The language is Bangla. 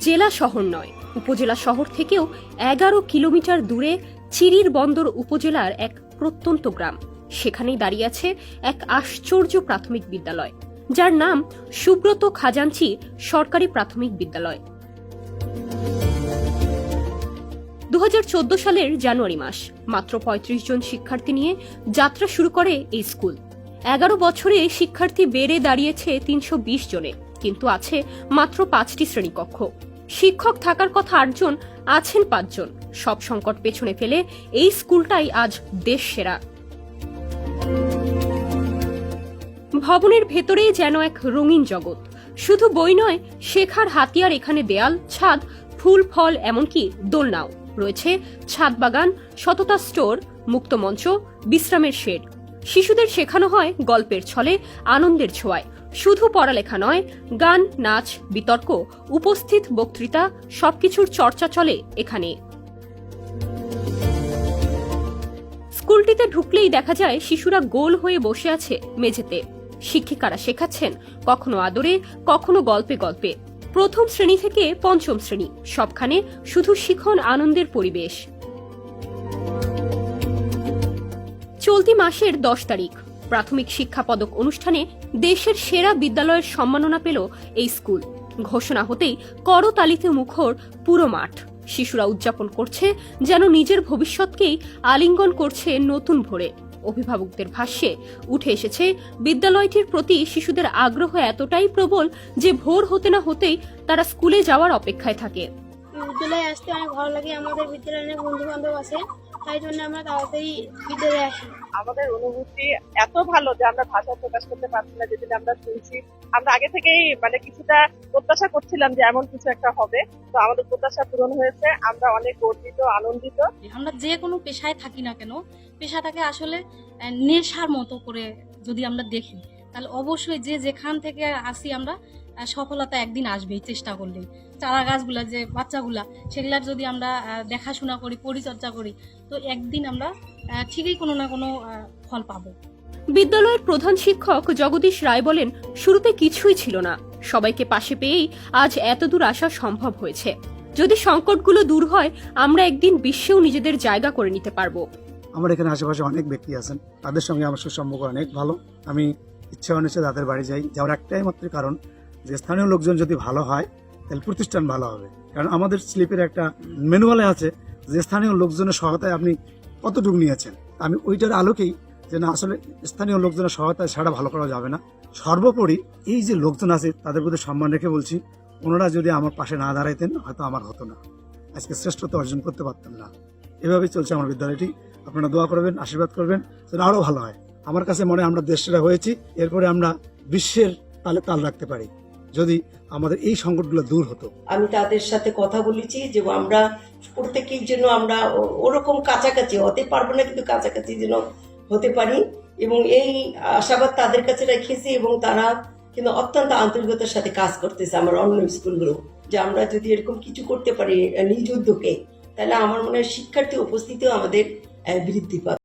জেলা শহর নয়, উপজেলা শহর থেকেও 11 কিলোমিটার দূরে চিরির বন্দর উপজেলার এক প্রত্যন্ত গ্রাম। সেখানেই দাঁড়িয়ে আছে এক আশ্চর্য প্রাথমিক বিদ্যালয়, যার নাম সুব্রত খাজাঞ্চি সরকারি প্রাথমিক বিদ্যালয়। 2014 সালের জানুয়ারি মাস, মাত্র 35 জন শিক্ষার্থী নিয়ে যাত্রা শুরু করে এই স্কুল। 11 বছরে শিক্ষার্থী বেড়ে দাঁড়িয়েছে 320 জনে, কিন্তু আছে মাত্র 5টি শ্রেণীকক্ষ। শিক্ষক থাকার কথা 8 জন, আছেন 5 জন। সব সংকট পেছনে ফেলে এই স্কুলটাই আজ দেশ সেরা। ভবনের ভেতরেই যেন এক রঙিন জগৎ। শুধু বই নয়, শেখার হাতিয়ার এখানে দেয়াল, ছাদ, ফুল ফল, এমনকি দোলনাও। রয়েছে ছাদ বাগান, সততা স্টোর, মুক্ত মঞ্চ, বিশ্রামের শেড। শিশুদের শেখানো হয় গল্পের ছলে, আনন্দের ছোঁয়ায়। শুধু পড়ালেখা নয়, গান, নাচ, বিতর্ক, উপস্থিত বক্তৃতা, সবকিছুর চর্চা চলে এখানে। স্কুলটিতে ঢুকলেই দেখা যায় শিশুরা গোল হয়ে বসে আছে মেঝেতে। শিক্ষিকারা শেখাচ্ছেন কখনো আদরে, কখনো গল্পে গল্পে। প্রথম শ্রেণী থেকে 5ম শ্রেণী, সবখানে শুধু শিখন, আনন্দের পরিবেশ। চলতি মাসের 10 তারিখ প্রাথমিক শিক্ষা পদক অনুষ্ঠানে দেশের সেরা বিদ্যালয়ের সম্মাননা পেল এই স্কুল। ঘোষণা হতেই করতালিতে মুখর পুরো মাঠ। শিশুরা উদযাপন করছে যেন নিজের ভবিষ্যৎকেই আলিঙ্গন করছে নতুন ভোরে। অভিভাবকদের ভাষ্যে উঠে এসেছে বিদ্যালয়টির প্রতি শিশুদের আগ্রহ এতটাই প্রবল যে ভোর হতে না হতেই তারা স্কুলে যাওয়ার অপেক্ষায় থাকে। বিদ্যালয়ে আসতে অনেক ভালো লাগে। আমাদের বিদ্যালয়ে অনেক বন্ধু বান্ধব আছে, তাই জন্য আমরা তাড়াতাড়ি বিদ্যালয়ে আসি। আমাদের অনুভূতি এত ভালো যে আমরা ভাষায় প্রকাশ করতে পারছি না। যেদিন আমরা শুনছি, আমরা আগে থেকেই কিছুটা প্রত্যাশা করছিলাম যে এমন কিছু একটা হবে, তো আমাদের প্রত্যাশা পূরণ হয়েছে। আমরা অনেক গর্বিত, আনন্দিত। আমরা যে কোনো পেশায় থাকি না কেন, পেশাটাকে আসলে নেশার মতো করে যদি আমরা দেখি, তাহলে অবশ্যই যে যেখান থেকে আসি আমরা সফলতা একদিন আসবেই চেষ্টা করলেই। চারা গাছগুলা, যে বাচ্চাগুলা, সেগুলার যদি আমরা দেখাশোনা করি, পরিচর্যা করি, তো একদিন আমরা ঠিকই কোনো না কোনো ফল পাবো। বিদ্যালয়ের প্রধান শিক্ষক জগদীশ রায় বলেন, শুরুতে কিছুই ছিল না, সবাইকে পাশে পেয়েই আজ এতদূর আসা সম্ভব হয়েছে। যদি সংকটগুলো দূর হয়, আমরা একদিন বিশ্বেও নিজেদের জায়গা করে নিতে পারবো। আমার এখানে আশেপাশে অনেক ব্যক্তি আছেন, তাদের সঙ্গে আমার সুসম্পর্ক অনেক ভালো। আমি ইচ্ছা অনুযায়ী তাদের বাড়ি যাই, যাওয়ার একটাই মাত্র কারণ যে স্থানীয় লোকজন যদি ভালো হয় তাহলে প্রতিষ্ঠান ভালো হবে। কারণ আমাদের স্লিপের একটা ম্যানুয়ালে আছে যে স্থানীয় লোকজনের সহায়তায় আপনি কতটুকু নিয়েছেন। আমি ওইটার আলোকেই যে না, আসলে স্থানীয় লোকজনের সহায়তায় ছাড়া ভালো করা যাবে না। সর্বোপরি এই যে লোকজন আছে তাদের প্রতি সম্মান রেখে বলছি, ওনারা যদি আমার পাশে না দাঁড়াইতেন হয়তো আমার হতো না, আজকে শ্রেষ্ঠত্ব অর্জন করতে পারতাম না। এভাবেই চলছে আমার বিদ্যালয়টি। আপনারা দোয়া করবেন, আশীর্বাদ করবেন, যেন আরো ভালো হয়। আমার কাছে মনে হয় আমরা দেশটা হয়েছি, এরপরে আমরা বিশ্বের তালে তাল রাখতে পারি যদি আমাদের এই সংকটগুলো দূর হতো। আমি তাদের সাথে কথা বলেছি যে আমরা প্রত্যেকেই যেন আমরা ওরকম কাছাকাছি হতে পারবো না, কিন্তু কাছাকাছি যেন হতে পারি, এবং এই আশাবাদ তাদের কাছে রেখেছি। এবং তারা কিন্তু অত্যন্ত আন্তরিকতার সাথে কাজ করতেছে আমার অন্য স্কুলগুলো, যে আমরা যদি এরকম কিছু করতে পারি নিজ উদ্যোগে, তাহলে আমার মনে হয় শিক্ষার্থী উপস্থিতিও আমাদের বৃদ্ধি পাবে।